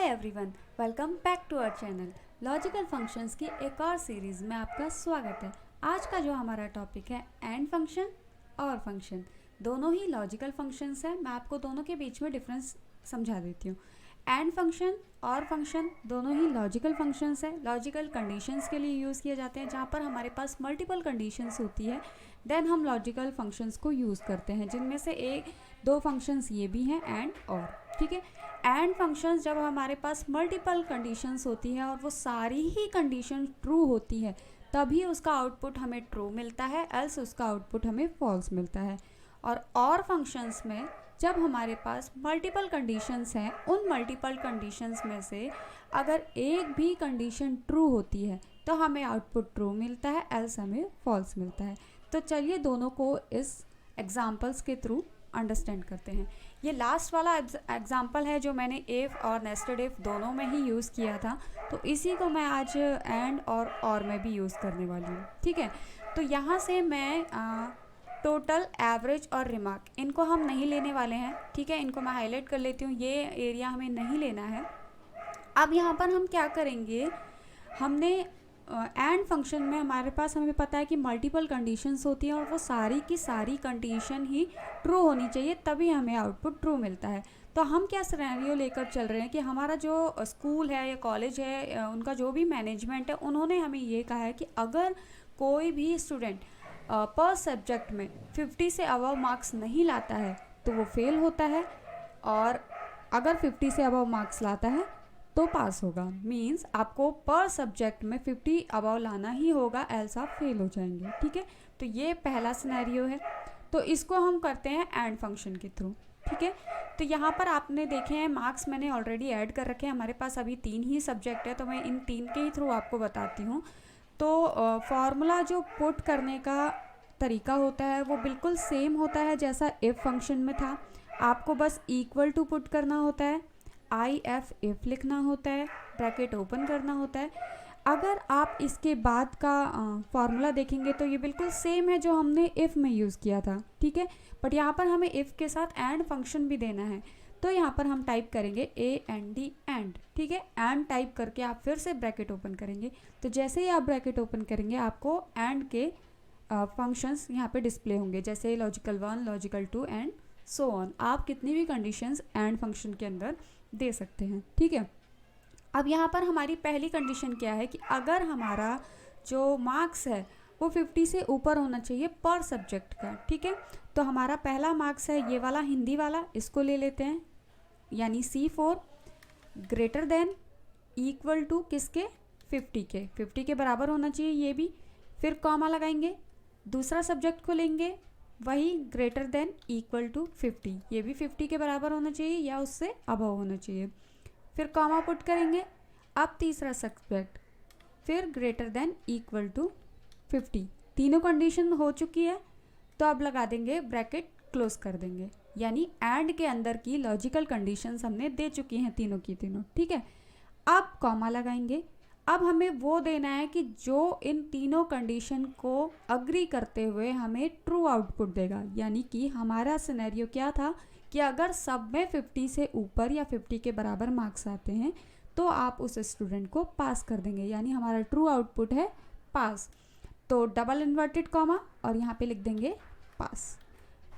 Everyone, welcome back to our channel. Logical functions की एक और सीरीज़ में आपका स्वागत है। आज का जो हमारा टॉपिक है एंड फंक्शन और फंक्शन, दोनों ही लॉजिकल फंक्शंस हैं। मैं आपको दोनों के बीच में डिफरेंस समझा देती हूँ। एंड फंक्शन और फंक्शन दोनों ही लॉजिकल फंक्शंस हैं। लॉजिकल कंडीशंस के लिए यूज़ किए जाते हैं। जहाँ पर हमारे पास मल्टीपल कंडीशंस होती है देन हम लॉजिकल फंक्शंस को यूज़ करते हैं, जिनमें से एक दो फंक्शंस ये भी हैं एंड और। ठीक है, एंड फंक्शंस जब हमारे पास मल्टीपल कंडीशंस होती है और वो सारी ही कंडीशन ट्रू होती है तभी उसका आउटपुट हमें ट्रू मिलता है, एल्स उसका आउटपुट हमें फॉल्स मिलता है। और फंक्शंस में जब हमारे पास मल्टीपल कंडीशंस हैं, उन मल्टीपल कंडीशंस में से अगर एक भी कंडीशन ट्रू होती है तो हमें आउटपुट ट्रू मिलता है, एल्स हमें फॉल्स मिलता है। तो चलिए दोनों को इस एग्जांपल्स के थ्रू अंडरस्टैंड करते हैं। ये लास्ट वाला एग्जांपल है जो मैंने इफ़ और नेस्टेड इफ़ दोनों में ही यूज़ किया था, तो इसी को मैं आज एंड और में भी यूज़ करने वाली हूँ। ठीक है, तो यहाँ से मैं टोटल, एवरेज और रिमार्क इनको हम नहीं लेने वाले हैं। ठीक है, इनको मैं हाईलाइट कर लेती हूँ, ये एरिया हमें नहीं लेना है। अब यहाँ पर हम क्या करेंगे, हमने एंड फंक्शन में हमारे पास हमें पता है कि मल्टीपल कंडीशंस होती हैं और वो सारी की सारी कंडीशन ही ट्रू होनी चाहिए तभी हमें आउटपुट ट्रू मिलता है। तो हम क्या सिनेरियो लेकर चल रहे हैं कि हमारा जो स्कूल है या कॉलेज है, उनका जो भी मैनेजमेंट है, उन्होंने हमें ये कहा है कि अगर कोई भी स्टूडेंट पर सब्जेक्ट में 50 से अबव मार्क्स नहीं लाता है तो वो फेल होता है, और अगर 50 से अबव मार्क्स लाता है तो पास होगा। मींस आपको पर सब्जेक्ट में 50 अबव लाना ही होगा, एल्स आप फेल हो जाएंगे। ठीक है, तो ये पहला सिनेरियो है। तो इसको हम करते हैं एंड फंक्शन के थ्रू। ठीक है, तो यहाँ पर आपने देखे हैं मार्क्स मैंने ऑलरेडी ऐड कर रखे हैं। हमारे पास अभी 3 ही सब्जेक्ट है, तो मैं इन 3 के ही थ्रू आपको बताती हूँ। तो फॉर्मूला जो पुट करने का तरीका होता है वो बिल्कुल सेम होता है जैसा इफ़ फंक्शन में था। आपको बस इक्वल टू पुट करना होता है, इफ लिखना होता है, ब्रैकेट ओपन करना होता है। अगर आप इसके बाद का फॉर्मूला देखेंगे तो ये बिल्कुल सेम है जो हमने इफ़ में यूज़ किया था। ठीक है, बट यहाँ पर हमें इफ़ के साथ एंड फंक्शन भी देना है, तो यहाँ पर हम टाइप करेंगे AND एंड। ठीक है, एंड टाइप करके आप फिर से ब्रैकेट ओपन करेंगे। तो जैसे ही आप ब्रैकेट ओपन करेंगे आपको एंड के फंक्शंस यहाँ पे डिस्प्ले होंगे, जैसे logical 1, logical 2 and so on. आप कितनी भी कंडीशंस एंड फंक्शन के अंदर दे सकते हैं। ठीक है, अब यहाँ पर हमारी पहली कंडीशन क्या है कि अगर हमारा जो मार्क्स है वो 50 से ऊपर होना चाहिए पर सब्जेक्ट का। ठीक है, तो हमारा पहला मार्क्स है ये वाला, हिंदी वाला, इसको ले लेते हैं, यानी C4 greater than equal to किसके, 50 के, 50 के बराबर होना चाहिए ये भी। फिर कॉमा लगाएंगे, दूसरा सब्जेक्ट को लेंगे, वही ग्रेटर देन इक्वल टू 50, ये भी 50 के बराबर होना चाहिए या उससे अबव होना चाहिए। फिर कॉमा पुट करेंगे, अब तीसरा सब्जेक्ट, फिर ग्रेटर देन इक्वल टू 50। तीनों कंडीशन हो चुकी है, तो अब लगा देंगे ब्रैकेट, क्लोज कर देंगे, यानी एंड के अंदर की लॉजिकल कंडीशंस हमने दे चुकी हैं तीनों की तीनों। ठीक है, अब कॉमा लगाएंगे। अब हमें वो देना है कि जो इन तीनों कंडीशन को अग्री करते हुए हमें ट्रू आउटपुट देगा, यानी कि हमारा सिनेरियो क्या था कि अगर सब में 50 से ऊपर या 50 के बराबर मार्क्स आते हैं तो आप उस स्टूडेंट को पास कर देंगे, यानी हमारा ट्रू आउटपुट है पास। तो डबल इन्वर्टेड कॉमा और यहाँ पे लिख देंगे पास।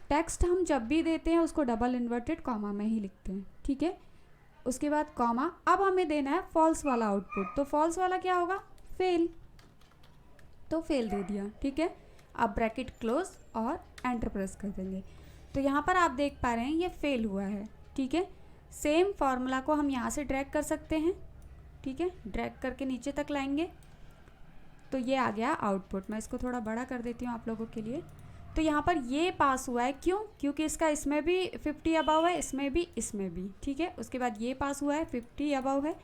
टेक्स्ट हम जब भी देते हैं उसको डबल इन्वर्टेड कॉमा में ही लिखते हैं। ठीक है, उसके बाद कॉमा। अब हमें देना है फॉल्स वाला आउटपुट, तो फॉल्स वाला क्या होगा, फेल, तो फेल दे दिया। ठीक है, अब ब्रैकेट क्लोज और एंटर प्रेस कर देंगे। तो यहाँ पर आप देख पा रहे हैं ये फेल हुआ है। ठीक है, सेम फार्मूला को हम यहाँ से ड्रैग कर सकते हैं। ठीक है, ड्रैग करके नीचे तक लाएंगे तो ये आ गया आउटपुट। मैं इसको थोड़ा बड़ा कर देती हूँ आप लोगों के लिए। तो यहाँ पर ये पास हुआ है, क्यों, क्योंकि इसका इसमें भी 50 अबव है, इसमें भी, इसमें भी। ठीक है, उसके बाद ये पास हुआ है, 50 अबव है,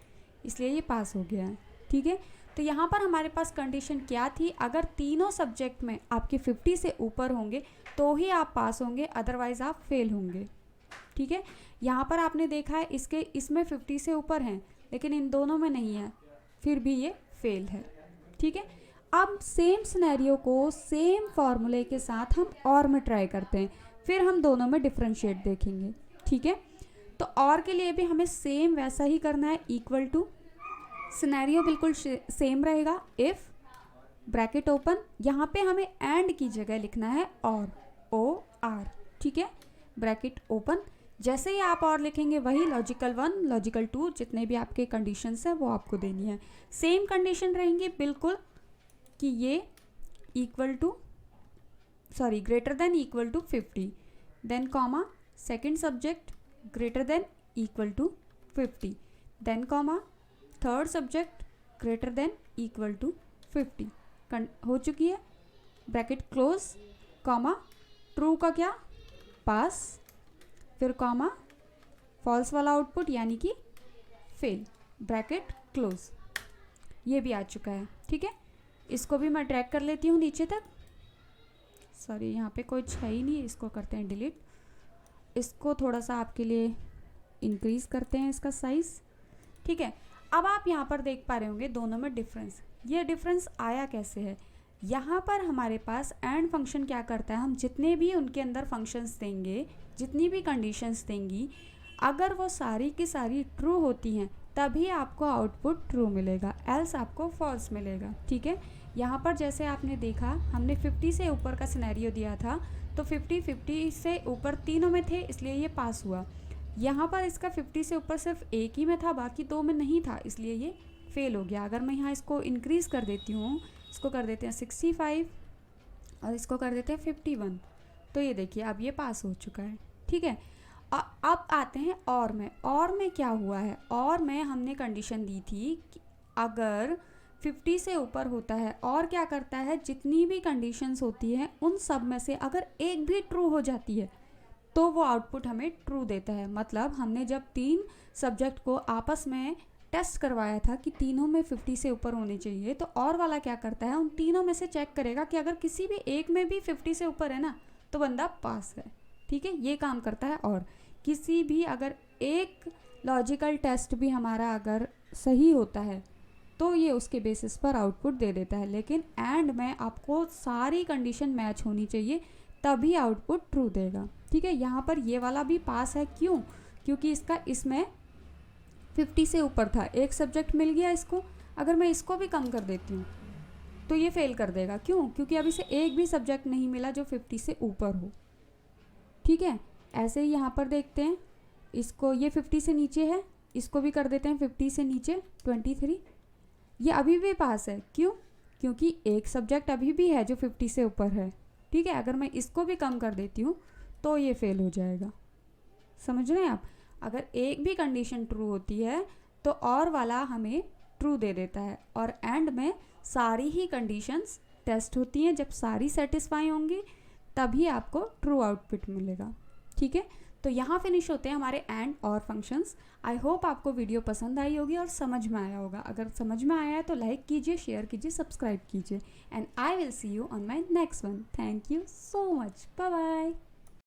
इसलिए ये पास हो गया है। ठीक है, तो यहाँ पर हमारे पास कंडीशन क्या थी, अगर तीनों सब्जेक्ट में आपके 50 से ऊपर होंगे तो ही आप पास होंगे, अदरवाइज़ आप फेल होंगे। ठीक है, यहाँ पर आपने देखा है इसमें 50 से ऊपर हैं लेकिन इन दोनों में नहीं है, फिर भी ये फेल है। ठीक है, अब सेम सिनेरियो को सेम फार्मूले के साथ हम और में ट्राई करते हैं, फिर हम दोनों में डिफरेंशिएट देखेंगे। ठीक है, तो और के लिए भी हमें सेम वैसा ही करना है, इक्वल टू, सिनेरियो बिल्कुल सेम रहेगा। इफ़ ब्रैकेट ओपन, यहाँ पे हमें एंड की जगह लिखना है और, ओ आर, ठीक है, ब्रैकेट ओपन। जैसे ही आप और लिखेंगे वही लॉजिकल 1, लॉजिकल 2, जितने भी आपके कंडीशंस हैं वो आपको देनी है। सेम कंडीशन रहेंगी बिल्कुल कि ये equal to, sorry greater than equal to 50, then comma, second subject greater than equal to 50, then comma, third subject greater than equal to 50। हो चुकी है, ब्रैकेट क्लोज, कॉमा, ट्रू का क्या, पास, फिर कॉमा, फॉल्स वाला आउटपुट यानी कि फेल, ब्रैकेट क्लोज। ये भी आ चुका है, ठीक है। इसको भी मैं ड्रैग कर लेती हूँ नीचे तक, सॉरी यहाँ पे कुछ है ही नहीं, इसको करते हैं डिलीट। इसको थोड़ा सा आपके लिए इंक्रीज़ करते हैं इसका साइज़, ठीक है। अब आप यहाँ पर देख पा रहे होंगे दोनों में डिफरेंस। ये डिफरेंस आया कैसे है, यहाँ पर हमारे पास एंड फंक्शन क्या करता है, हम जितने भी उनके अंदर फंक्शंस देंगे, जितनी भी कंडीशंस देंगी, अगर वो सारी की सारी ट्रू होती हैं तभी आपको आउटपुट ट्रू मिलेगा, एल्स आपको फॉल्स मिलेगा, ठीक है। यहाँ पर जैसे आपने देखा, हमने 50 से ऊपर का सिनेरियो दिया था, तो 50 से ऊपर तीनों में थे इसलिए ये पास हुआ। यहाँ पर इसका 50 से ऊपर सिर्फ एक ही में था, बाकी दो में नहीं था, इसलिए ये फेल हो गया। अगर मैं यहाँ इसको इंक्रीज़ कर देती हूँ, इसको कर देते हैं 65 और इसको कर देते हैं 51, तो ये देखिए अब ये पास हो चुका है, ठीक है। अब आते हैं और में क्या हुआ है। और में हमने कंडीशन दी थी कि अगर 50 से ऊपर होता है, और क्या करता है, जितनी भी कंडीशंस होती हैं उन सब में से अगर एक भी ट्रू हो जाती है तो वो आउटपुट हमें ट्रू देता है। मतलब हमने जब 3 सब्जेक्ट को आपस में टेस्ट करवाया था कि तीनों में 50 से ऊपर होने चाहिए, तो और वाला क्या करता है, उन तीनों में से चेक करेगा कि अगर किसी भी एक में भी 50 से ऊपर है ना तो बंदा पास है, ठीक है। ये काम करता है। और किसी भी अगर एक लॉजिकल टेस्ट भी हमारा अगर सही होता है तो ये उसके बेसिस पर आउटपुट दे देता है, लेकिन एंड में आपको सारी कंडीशन मैच होनी चाहिए तभी आउटपुट ट्रू देगा, ठीक है। यहाँ पर ये वाला भी पास है, क्यों, क्योंकि इसमें 50 से ऊपर था, एक सब्जेक्ट मिल गया इसको। अगर मैं इसको भी कम कर देती हूँ तो ये फेल कर देगा, क्यों, क्योंकि अभी से एक भी सब्जेक्ट नहीं मिला जो 50 से ऊपर हो, ठीक है। ऐसे ही यहाँ पर देखते हैं, इसको, ये 50 से नीचे है, इसको भी कर देते हैं 50 से नीचे 23, ये अभी भी पास है, क्यों, क्योंकि एक सब्जेक्ट अभी भी है जो 50 से ऊपर है, ठीक है। अगर मैं इसको भी कम कर देती हूँ तो ये फेल हो जाएगा, समझ रहे हैं आप। अगर एक भी कंडीशन ट्रू होती है तो और वाला हमें ट्रू दे देता है, और एंड में सारी ही कंडीशंस टेस्ट होती हैं, जब सारी सेटिस्फाई होंगी तभी आपको ट्रू आउटपुट मिलेगा, ठीक है। तो यहाँ फिनिश होते हैं हमारे एंड और फंक्शंस। आई होप आपको वीडियो पसंद आई होगी और समझ में आया होगा। अगर समझ में आया है तो लाइक कीजिए, शेयर कीजिए, सब्सक्राइब कीजिए, and I will see you on my next one. Thank you so much, bye bye.